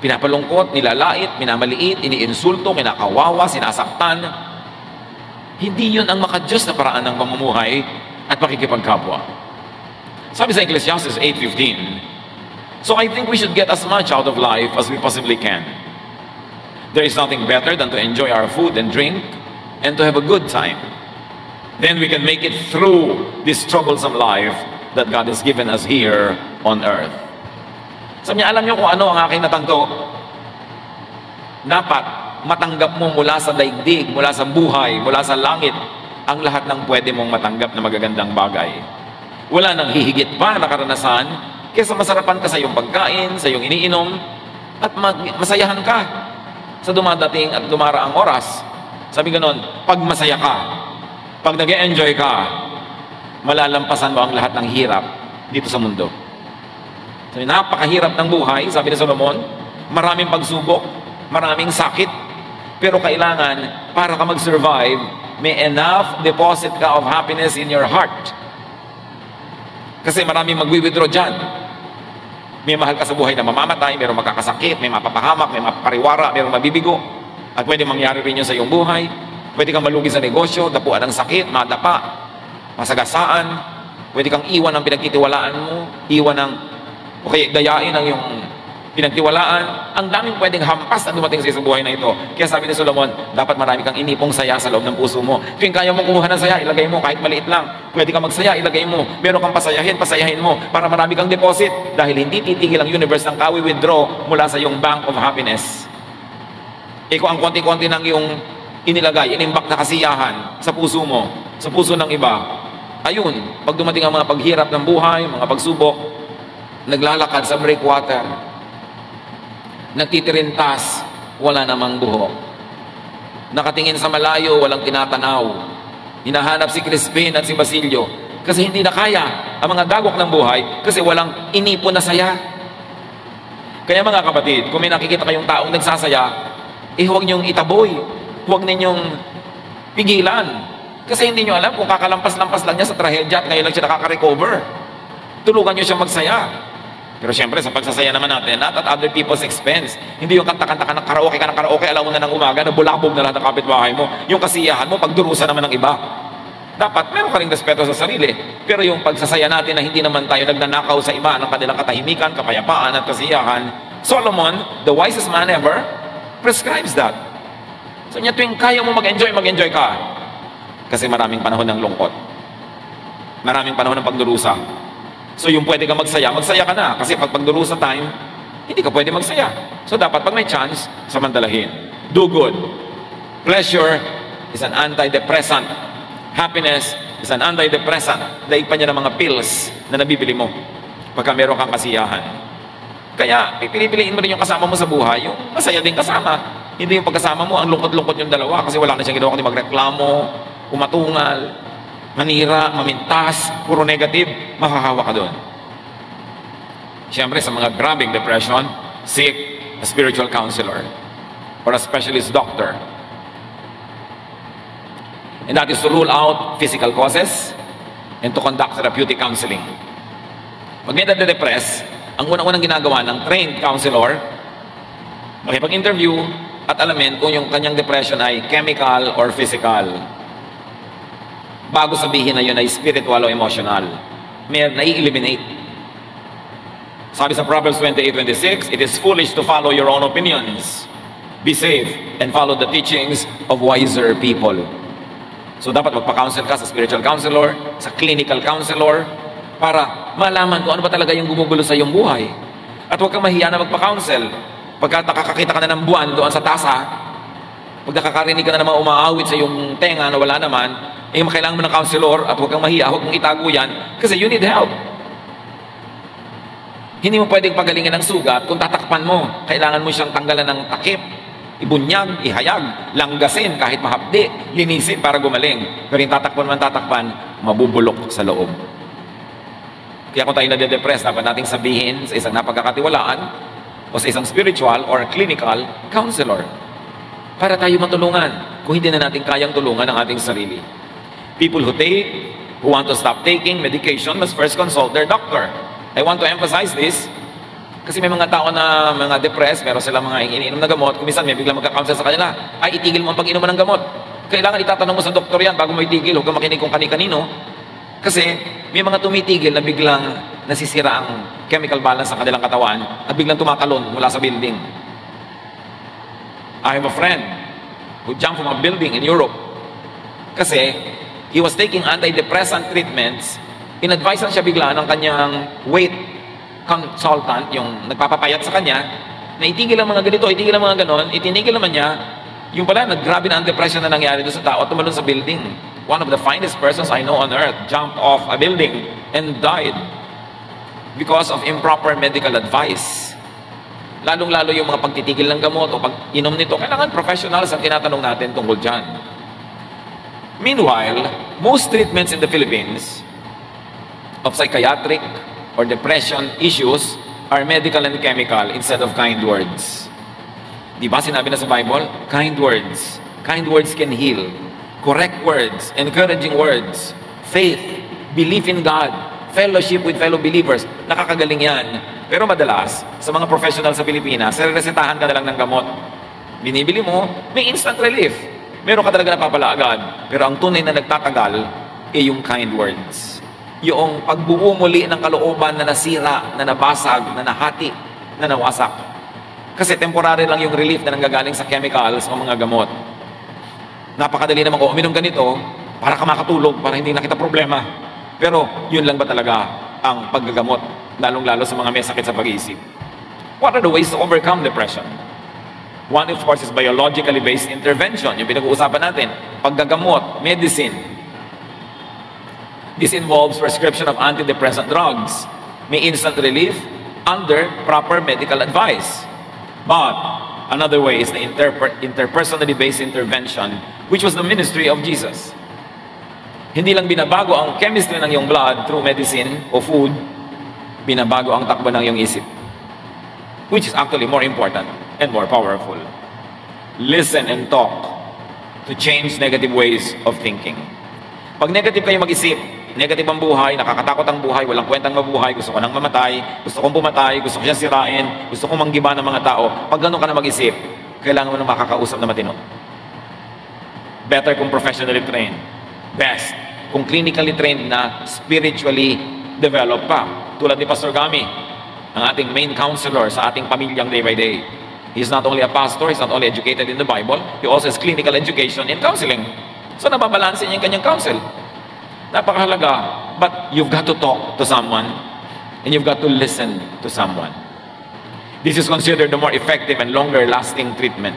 Pinapalungkot, nilalait, minamaliit, iniinsulto, kinakawawa, sinasaktan. Hindi yun ang makadiyos na paraan ng pamumuhay at pakikipagkapwa. Sabi sa Ecclesiastes 8:15, so I think we should get as much out of life as we possibly can. There is nothing better than to enjoy our food and drink and to have a good time. Then we can make it through this troublesome life that God has given us here on earth. Sabi niya, alam niyo kung ano ang aking natanto? Dapat matanggap mo mula sa daigdig, mula sa buhay, mula sa langit, ang lahat ng pwede mong matanggap na magagandang bagay. Wala nang hihigit pa na karanasan kaysa masarapan ka sa iyong pagkain, sa iyong iniinom, at masayahan ka sa dumadating at dumaraang oras. Sabi ganon, pag masaya ka, pag nag-e-enjoy ka, malalampasan mo ang lahat ng hirap dito sa mundo. So, napakahirap ng buhay, sabi ni Solomon, maraming pagsubok, maraming sakit, pero kailangan, para ka mag-survive, may enough deposit ka of happiness in your heart. Kasi maraming magwi-withdraw dyan. May mahal ka sa buhay na mamamatay, mayroong magkakasakit, may mapapahamak, may mapapariwara, mayroong mabibigo. At pwede mangyari rin yun sa iyong buhay. Pwede kang malugi sa negosyo, dapuan ng sakit, madapa, masagasaan. Pwede kang iwan ng pinagtitiwalaan mo, iwan ng, o kaya dayain ang iyong pinagtiwalaan. Ang daming pwedeng hampas na dumating sa isang buhay na ito. Kaya sabi ni Solomon, dapat marami kang inipong saya sa loob ng puso mo. Kung kaya mo kumuha ng saya, ilagay mo kahit maliit lang. Pwede kang magsaya, ilagay mo. Meron kang pasayahin, pasayahin mo para marami kang deposit. Dahil hindi titigil ang universe ng kawi-withdraw mula sa iyong bank of happiness. Kung ang konti-konti ng iyong inilagay, inimbak na kasiyahan sa puso mo, sa puso ng iba, ayun, pag dumating ang mga paghirap ng buhay, mga pagsubok, naglalakad sa breakwater, nagtitirintas, wala namang buhok. Nakatingin sa malayo, walang tinatanaw. Hinahanap si Crispin at si Basilio kasi hindi na kaya ang mga dagok ng buhay kasi walang inipon na saya. Kaya mga kapatid, kung may nakikita kayong taong nagsasaya, huwag niyong itaboy. Huwag ninyong pigilan. Kasi hindi niyo alam kung kakalampas-lampas lang niya sa trahedya at ngayon lang siya nakaka-recover. Tulungan niyo siyang magsaya. Pero siyempre, sa pagsasaya naman natin, not at other people's expense. Hindi yung kanta-kanta ka ng karaoke, alauna ng umaga, nabulabog na lahat ng kapitbahay mo. Yung kasiyahan mo, pagdurusa naman ng iba. Dapat, meron ka ring respeto sa sarili. Pero yung pagsasaya natin na hindi naman tayo nagnanakaw sa iba ng kanilang katahimikan, kapayapaan at kasiyahan, Solomon, the wisest man ever, prescribes that. So niya, tuwing kaya mo mag-enjoy ka. Kasi maraming panahon ng lungkot. Maraming panahon ng pagdurusa. So yung pwede ka magsaya ka na. Kasi pag pagdurusa time, hindi ka pwede magsaya. So dapat pag may chance, samantalahin. Do good. Pleasure is an antidepressant. Happiness is an antidepressant. Daig pa niya ng mga pills na nabibili mo pagka meron kang kasiyahan. Kaya pipiliin mo rin yung kasama mo sa buhay, yung masaya din kasama. Hindi yung pagkasama mo, ang lungkot-lungkot yung dalawa kasi wala na siyang ginawa kundi magreklamo, umatungal, manira, mamintas, puro negative, mahahawa ka doon. Siyempre, sa mga grabbing depression, seek a spiritual counselor or a specialist doctor. And that is to rule out physical causes and to conduct therapeutic counseling. Pag may nade-depress, ang unang-unang ginagawa ng trained counselor, makipag-interview at alamin kung yung kanyang depression ay chemical or physical. Bago sabihin na yun ay spiritual o emotional, may nai-eliminate. Sabi sa Proverbs 28:26, it is foolish to follow your own opinions. Be safe and follow the teachings of wiser people. So dapat magpa-counsel ka sa spiritual counselor, sa clinical counselor, para malaman kung ano ba talaga yung gumugulo sa iyong buhay. At huwag kang mahiya na magpa-counsel. Pagka nakakakita ka na ng buwan doon sa tasa, pag nakakarinig ka na naman umaawit sa iyong tenga na wala naman, kailangan mo ng counselor at huwag kang mahiya, huwag mong itago yan kasi you need help. Hindi mo pwedeng pagalingin ng sugat kung tatakpan mo. Kailangan mo siyang tanggalan ng takip, ibunyag, ihayag, langgasin kahit mahapdi, linisin para gumaling. Pero yung tatakpan, mabubulok sa loob. Kaya kung tayo nade-depress, dapat nating sabihin sa isang napagkakatiwalaan o sa isang spiritual or clinical counselor para tayo matulungan kung hindi na natin kayang tulungan ang ating sarili. People who want to stop taking medication must first consult their doctor. I want to emphasize this kasi may mga tao na mga depressed, meron silang mga iniinom na gamot, kung minsan may biglang magka-counsel sa kanila, ay itigil mo ang pag-inom ng gamot. Kailangan itatanong mo sa doktor yan bago mo itigil, huwag kang makinig kung kani-kanino. Kasi may mga tumitigil na biglang nasisira ang chemical balance sa kanilang katawan at biglang tumatalon mula sa building. I have a friend who jumped from a building in Europe kasi he was taking antidepressant treatments. In-advisean siya bigla ng kanyang weight consultant, yung nagpapapayat sa kanya, na itigil ang mga ganito, itigil ang mga ganon, itinigil naman niya, yung pala, naggrabe na ang depression na nangyari doon sa tao at tumalon sa building. One of the finest persons I know on earth jumped off a building and died because of improper medical advice. Lalong-lalo yung mga pagtitigil ng gamot o pag-inom nito, kailangan professionals ang tinatanong natin tungkol dyan. Meanwhile, most treatments in the Philippines of psychiatric or depression issues are medical and chemical instead of kind words. Di ba sinabi na sa Bible? Kind words. Kind words can heal. correct words, encouraging words, faith, belief in God, fellowship with fellow believers. Nakakagaling yan. Pero madalas, sa mga professional sa Pilipinas, resetahan ka na lang ng gamot. Binibili mo, may instant relief. Meron ka talaga napapala agad. Pero ang tunay na nagtatagal ay yung kind words. Yung pagbuo muli ng kalooban na nasira, na nabasag, na nahati, na nawasak. Kasi temporary lang yung relief na nanggagaling sa chemicals o mga gamot. Napakadali naman ko, uminom ganito para ka makatulog, para hindi na kita problema. Pero yun lang ba talaga ang paggagamot, lalong-lalo sa mga may sakit sa pag-iisip? What are the ways to overcome depression? One, of course, is biologically based intervention. Yung pinag-uusapan natin, paggagamot, medicine. This involves prescription of antidepressant drugs. May instant relief under proper medical advice. But another way is the interpersonally based intervention, which was the ministry of Jesus. Hindi lang binabago ang chemistry ng iyong blood through medicine o food, binabago ang takbo ng iyong isip, which is actually more important and more powerful. Listen and talk to change negative ways of thinking. Pag negative kayo mag-isip, negative ang buhay, nakakatakot ang buhay, walang kwentang mabuhay, gusto ko nang mamatay, gusto kong pumatay, gusto ko siya sirain, gusto kong manggiba ng mga tao, pag gano'n ka na mag-isip, kailangan mo na makakausap na matino. Better kung professionally trained. Best kung clinically trained na spiritually developed pa. Tulad ni Pastor Gami, ang ating main counselor sa ating pamilyang day by day. He's not only a pastor, he's not only educated in the Bible, he also has clinical education in counseling. So nababalansin niya yung kanyang counsel. Napakahalaga. But you've got to talk to someone and you've got to listen to someone. This is considered the more effective and longer lasting treatment.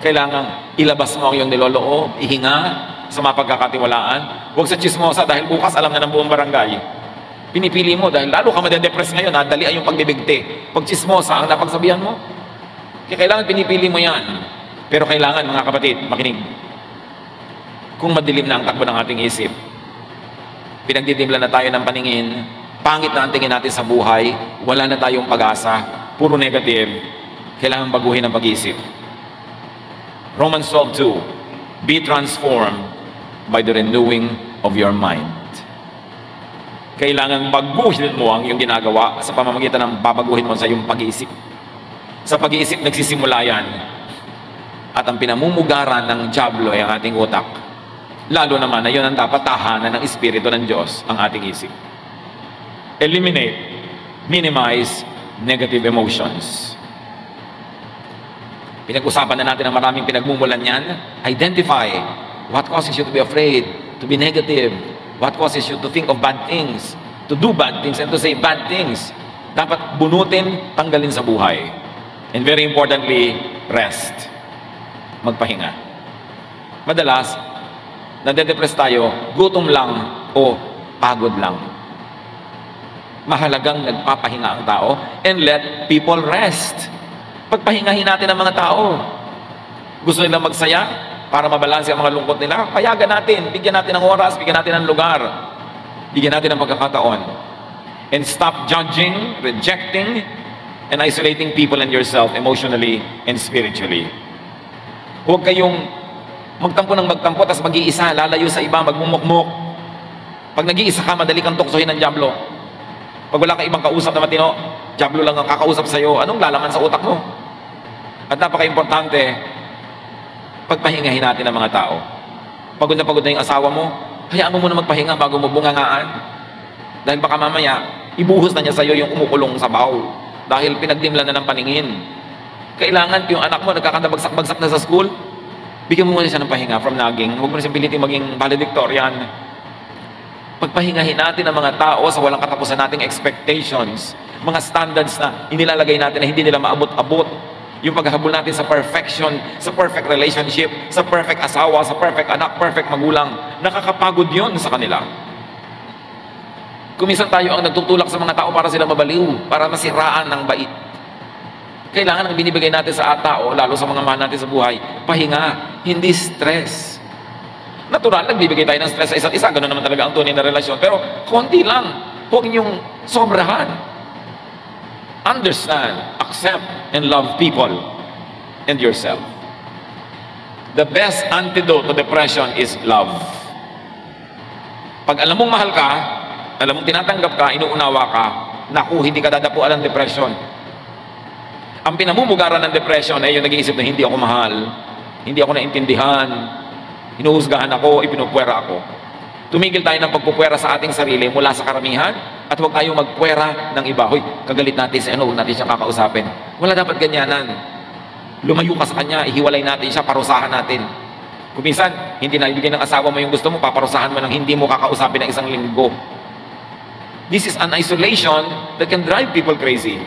Kailangan ilabas mo ang iyong niloloob, ihinga sa mga pagkakatiwalaan. Huwag sa chismosa dahil bukas alam na ng buong barangay. Pinipili mo dahil lalo ka madedepress ngayon, dalian yung pagbibigti. Pag chismosa ang napagsabihan mo, kaya kailangan pinipili mo yan. Pero kailangan, mga kapatid, makinig. Kung madilim na ang takbo ng ating isip, pinagdidimla na tayo ng paningin, pangit na ang tingin natin sa buhay, wala na tayong pag-asa, puro negative, kailangan baguhin ang pag-iisip. Romans 12:2, be transformed by the renewing of your mind. Kailangan baguhin mo ang iyong ginagawa sa pamamagitan ng babaguhin mo sa iyong pag-iisip. Sa pag-iisip nagsisimula yan. At ang pinamumugaran ng dyablo ay ang ating utak. Lalo naman na yun ang dapat tahanan ng Espiritu ng Diyos, ang ating isip. Eliminate, minimize negative emotions. Pinag-usapan na natin ang maraming pinagmumulan yan. Identify what causes you to be afraid, to be negative, what causes you to think of bad things, to do bad things, and to say bad things. Dapat bunutin, tanggalin sa buhay. And very importantly, rest. Magpahinga. Madalas, nade-depress tayo, gutom lang o pagod lang. Mahalagang nagpapahinga ang tao and let people rest. Pagpahingahin natin ang mga tao. Gusto nila magsaya para mabalanse ang mga lungkot nila, payagan natin, bigyan natin ng oras, bigyan natin ng lugar, bigyan natin ng pagkakataon. And stop judging, rejecting, and isolating people and yourself emotionally and spiritually. Huwag kayong magtampo ng magtampo, tapos mag-iisa, lalayo sa iba, magmumukmuk. Pag nag-iisa ka, madali kang tuksohin ng dyablo. Pag wala kang ibang kausap na matino, dyablo lang ang kakausap sa'yo, anong lalaman sa utak mo? At napaka-importante, pagpahingahin natin ang mga tao. Pagod na yung asawa mo, hayaan mo muna magpahinga bago mo bungangaan. Dahil baka mamaya, ibuhos na niya sa'yo yung umukulong sabaw. Dahil pinagdimlan na ng paningin. Kailangan yung anak mo nagkakandabagsak-bagsak na sa school, bigyan mo muna siya ng pahinga from nagging. Huwag mo na siyang pilitin maging valedictorian. Pagpahingahin natin ang mga tao sa walang katapusan nating expectations, mga standards na inilalagay natin na hindi nila maabot-abot. Yung paghahabol natin sa perfection, sa perfect relationship, sa perfect asawa, sa perfect anak, perfect magulang, nakakapagod yun sa kanila. Kuminsan tayo ang nagtutulak sa mga tao para sila mabaliw, para masiraan ng bait. Kailangan ang binibigay natin sa tao, lalo sa mga mahal natin sa buhay, pahinga, hindi stress. Natural, nagbibigay tayo ng stress sa isa't isa, ganoon naman talaga ang tunay na relasyon, pero konti lang, huwag niyong sobrahan. Understand, accept, and love people and yourself. The best antidote to depression is love. Pag alam mong mahal ka, alam mong tinatanggap ka, inuunawa ka, naku, hindi ka dadapuan ng depression. Ang pinamumugaran ng depression ay yung nag-iisip na hindi ako mahal, hindi ako naintindihan, hinuhusgahan ako, ipinupwera ako. Tumigil tayo ng pagpupwera sa ating sarili mula sa karamihan at huwag tayong magpwera ng iba. Hoy, kagalit natin si huwag natin siyang kakausapin. Wala dapat ganyanan. Lumayo ka sa kanya, ihiwalay natin siya, parusahan natin. Kung minsan, hindi na ibigay ng asawa mo yung gusto mo, paparusahan mo ng hindi mo kakausapin ng isang linggo. This is an isolation that can drive people crazy.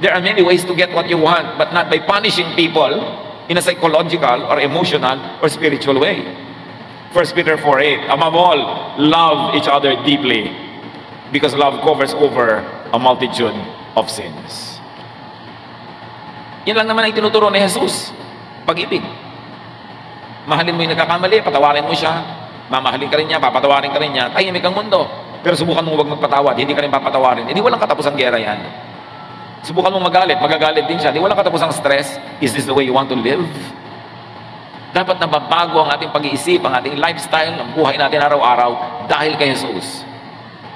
There are many ways to get what you want, but not by punishing people in a psychological or emotional or spiritual way. 1 Peter 4:8, above all, love each other deeply, because love covers over a multitude of sins. Yan lang naman ay tinuturo ni Jesus. Pag-ibig. Mahalin mo yung nagkakamali, patawarin mo siya. Mamahalin ka rin niya, papatawarin ka rin niya. Tahimik ang mundo. Pero subukan mo huwag magpatawad, hindi ka rin papatawarin. Hindi walang katapusang gera yan. Subukan mo magalit, magagalit din siya. Hindi walang katapusang stress. Is this the way you want to live? Dapat nababago ang ating pag-iisip, ang ating lifestyle, ang buhay natin araw-araw dahil kay Jesus.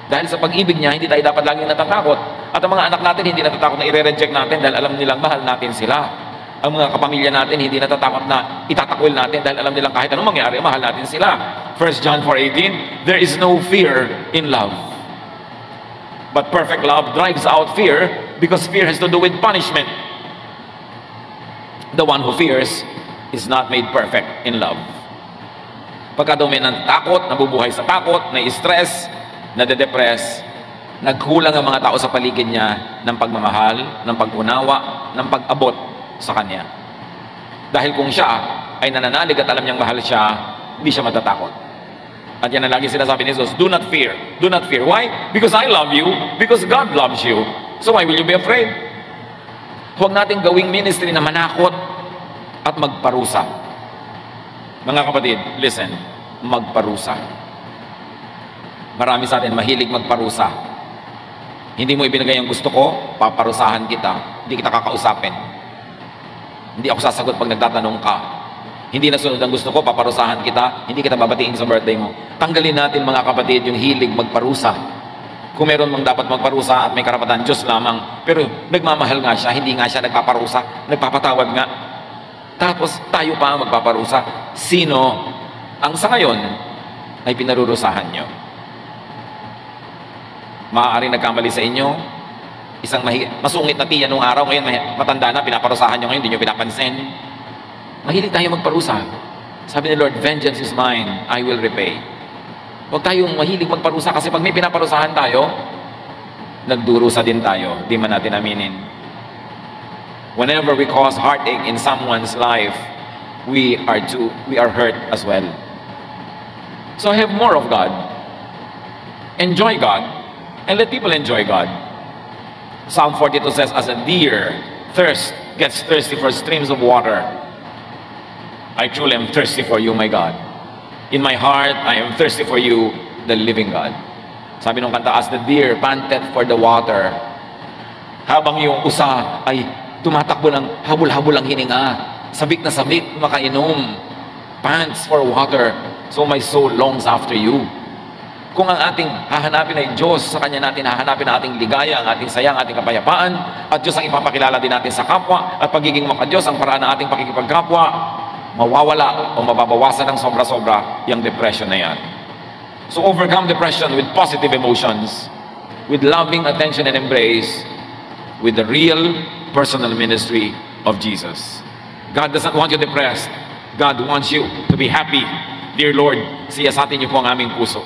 Dahil sa pag-ibig niya, hindi tayo dapat laging natatakot. At ang mga anak natin hindi natatakot na i-reject natin dahil alam nilang mahal natin sila. Ang mga kapamilya natin hindi natatakot na itatakwil natin dahil alam nilang kahit anong mangyari, mahal natin sila. 1 John 4:18, there is no fear in love. But perfect love drives out fear because fear has to do with punishment. The one who fears is not made perfect in love. Pagka daw may natakot, nabubuhay sa takot, na-stress, nade-depress, nagkulang ang mga tao sa paligid niya ng pagmamahal, ng pag-unawa, ng pag-abot sa kanya. Dahil kung siya ay nananalig at alam niyang mahal siya, hindi siya matatakot. At yan ang lagi sinasabi ni Jesus, do not fear. Do not fear. Why? Because I love you. Because God loves you. So why will you be afraid? Huwag natin gawing ministry na manakot at magparusa. Mga kapatid, listen, magparusa. Marami sa atin mahilig magparusa. Hindi mo ibinigay ang gusto ko, paparusahan kita. Hindi kita kakausapin. Hindi ako sasagot pag nagtatanong ka. Hindi nasunod ang gusto ko, paparusahan kita. Hindi kita babatiin sa birthday mo. Tanggalin natin mga kapatid yung hilig magparusa. Kung meron mang dapat magparusa at may karapatan, Diyos lamang. Pero nagmamahal nga siya, hindi nga siya nagpaparusa, nagpapatawad nga. Tapos tayo pa magpaparusa. Sino ang sa ngayon ay pinarurusahan nyo? Maaaring nagkamali sa inyo, isang masungit na tiya nung araw, ngayon matanda na, pinaparusahan nyo ngayon, hindi nyo pinapansin. Mahilig tayo magparusa. Sabi ni Lord, vengeance is mine, I will repay. Huwag tayong mahilig magparusa kasi pag may pinaparusahan tayo, nagdurusa din tayo, di man natin aminin. Whenever we cause heartache in someone's life, we are hurt as well. So have more of God. Enjoy God. And let people enjoy God. Psalm 42 says, as a deer gets thirsty for streams of water, I truly am thirsty for you, my God. In my heart, I am thirsty for you, the living God. Sabi nung kanta, as the deer panted for the water, habang yung usa ay tumatakbo ng habol-habol ang hininga, sabik na sabik, makainom, pants for water, so my soul longs after you. Kung ang ating hahanapin ay Diyos, sa Kanya natin hahanapin ang ating ligaya, ang ating saya, ang ating kapayapaan, at Diyos ang ipapakilala din natin sa kapwa, at pagiging maka-Diyos ang paraan ng ating pakikipagkapwa, mawawala o mababawasan ng sobra-sobra yung depression na yan. So overcome depression with positive emotions, with loving attention and embrace, with the real personal ministry of Jesus. God doesn't want you depressed. God wants you to be happy. Dear Lord, siyasatin niyo po ang aming puso.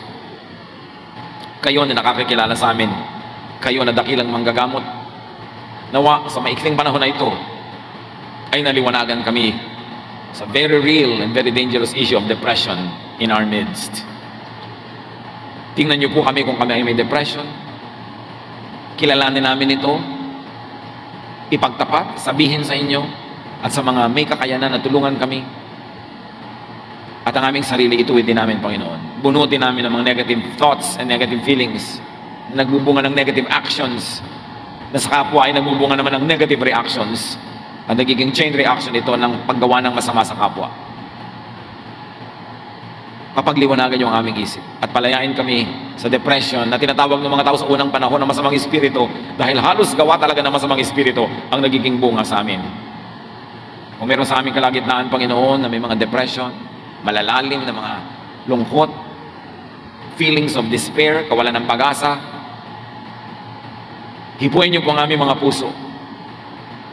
Kayo na nakakakilala sa amin. Kayo na dakilang manggagamot. Nawa sa maikling panahon na ito ay naliwanagan kami sa very real and very dangerous issue of depression in our midst. Tingnan niyo po kami kung kami ay may depression. Kilalanin namin ito. Ipagtapat, sabihin sa inyo at sa mga may kakayanan na tulungan kami. At ang aming sarili, ituwid din namin, Panginoon. Bunutin namin ang mga negative thoughts and negative feelings. Nagbubunga ng negative actions. Na sa kapwa ay nagbubunga naman ng negative reactions. At nagiging chain reaction ito ng paggawa ng masama sa kapwa. Kapagliwanagan niyo ang aming isip at palayain kami sa depression na tinatawag ng mga tao sa unang panahon ng masamang espiritu, dahil halos gawa talaga ng masamang espiritu ang nagiging bunga sa amin. Kung meron sa aming kalagitnaan, Panginoon, na may mga depression, malalalim na mga lungkot, feelings of despair, kawalan ng pag-asa, hipuin niyo po ang aming mga puso.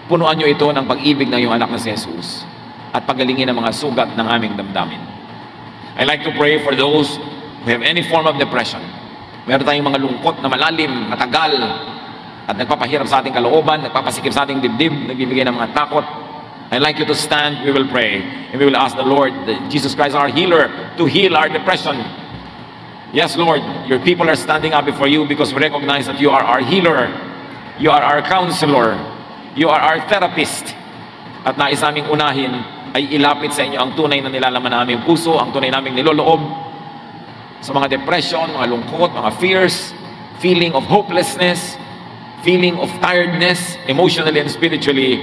Punuan niyo ito ng pag-ibig ng iyong anak na si Jesus at pagalingin ang mga sugat ng aming damdamin. I like to pray for those who have any form of depression. Meron tayong mga lungkot na malalim, matagal, at nagpapahirap sa ating kalooban, nagpapasikip sa ating dibdib, nagbibigay ng mga takot. I'd like you to stand, we will pray, and we will ask the Lord, Jesus Christ, our healer, to heal our depression. Yes, Lord, your people are standing up before you because we recognize that you are our healer, you are our counselor, you are our therapist. At nais naming unahin ay ilapit sa inyo ang tunay na nilalaman ng aming puso, ang tunay naming niloloob sa mga depression, mga lungkot, mga fears, feeling of hopelessness, feeling of tiredness, emotionally and spiritually.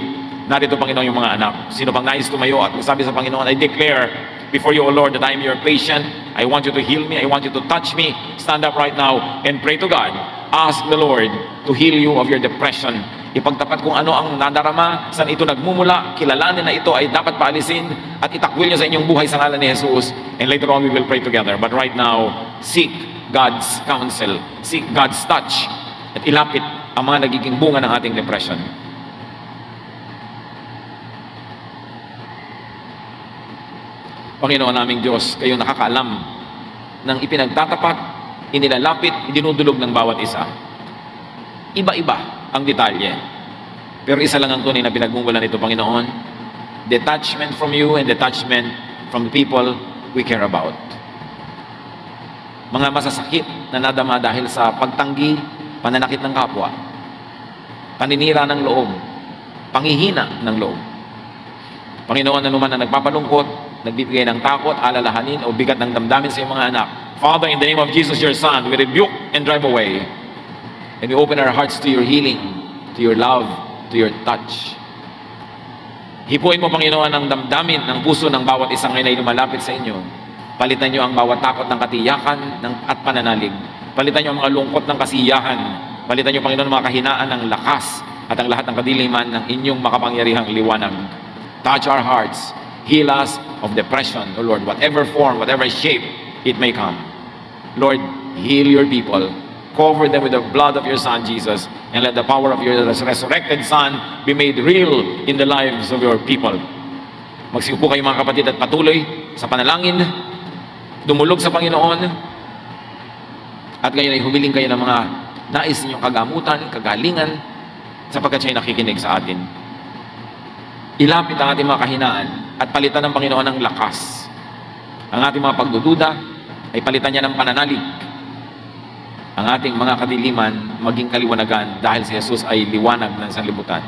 Narito, Panginoon, yung mga anak. Sino pang nais tumayo at magsabi sa Panginoon, I declare before you, O Lord, that I am your patient. I want you to heal me. I want you to touch me. Stand up right now and pray to God. Ask the Lord to heal you of your depression. Ipagtapat kung ano ang nadarama, saan ito nagmumula, kilalanin na ito ay dapat paalisin at itakwil niyo sa inyong buhay sa ngalan ni Jesus. And later on, we will pray together. But right now, seek God's counsel, seek God's touch, at ilapit ang mga nagiging bunga ng ating depression. Panginoon naming Diyos, kayo nakakaalam ng ipinagtatapat, inilalapit, idinudulog ng bawat isa. Iba-iba ang detalye. Pero isa lang ang tunay na pinagmumulan nito, Panginoon. Detachment from you and detachment from the people we care about. Mga masasakit na nadama dahil sa pagtanggi, pananakit ng kapwa, paninira ng loob, panghihina ng loob. Panginoon, anuman na nagpapalungkot, nagbibigay ng takot, alalahanin o bigat ng damdamin sa iyong mga anak, Father, in the name of Jesus, your Son, we rebuke and drive away. And we open our hearts to your healing, to your love, to your touch. Hipuin mo, Panginoon, ang damdamin ng puso ng bawat isang ngayon ay lumalapit sa inyo. Palitan niyo ang bawat takot ng katiyakan at pananalig. Palitan niyo ang mga lungkot ng kasiyahan. Palitan niyo, Panginoon, ang mga kahinaan ng lakas at ang lahat ng kadiliman ng inyong makapangyarihang liwanag. Touch our hearts. Heal us of depression, O Lord, whatever form, whatever shape it may come. Lord, heal your people. Cover them with the blood of your Son, Jesus, and let the power of your resurrected Son be made real in the lives of your people. Magsiupo kayo, mga kapatid, at patuloy sa panalangin, dumulog sa Panginoon, at ngayon ay humiling kayo ng mga nais ninyong kagamutan, kagalingan, sapagkat siya'y nakikinig sa atin. Ilapit ang ating mga kahinaan at palitan ng Panginoon ng lakas. Ang ating mga pagdududa ay palitan niya ng pananalig. Ang ating mga kadiliman maging kaliwanagan dahil si Jesus ay liwanag ng sanlibutan.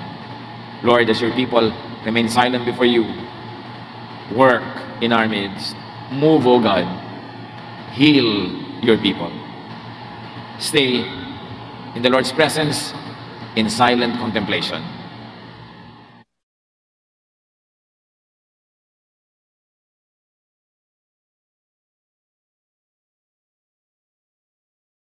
Lord, as your people remain silent before you, work in our midst. Move, O God. Heal your people. Stay in the Lord's presence in silent contemplation.